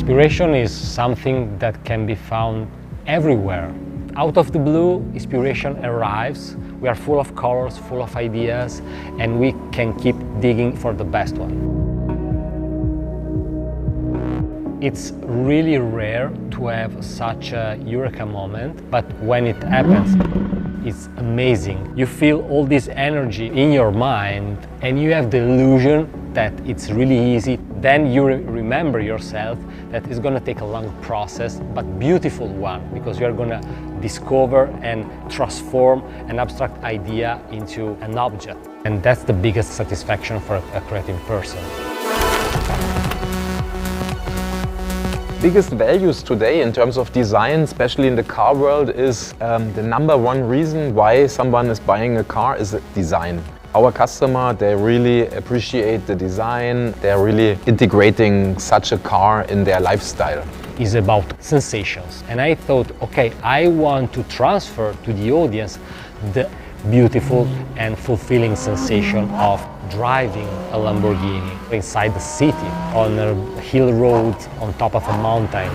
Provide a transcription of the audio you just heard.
Inspiration is something that can be found everywhere. Out of the blue, inspiration arrives. We are full of colors, full of ideas, and we can keep digging for the best one. It's really rare to have such a eureka moment, but when it happens, it's amazing. You feel all this energy in your mind and you have the illusion that it's really easy. Then you remember yourself that it's going to take a long process, but beautiful one, because you're going to discover and transform an abstract idea into an object. And that's the biggest satisfaction for a creative person. Biggest values today in terms of design, especially in the car world, is the number one reason why someone is buying a car is design. Our customer, they really appreciate the design. They're really integrating such a car in their lifestyle. Is about sensations. And I thought, okay, I want to transfer to the audience the beautiful and fulfilling sensation of driving a Lamborghini inside the city, on a hill road, on top of a mountain.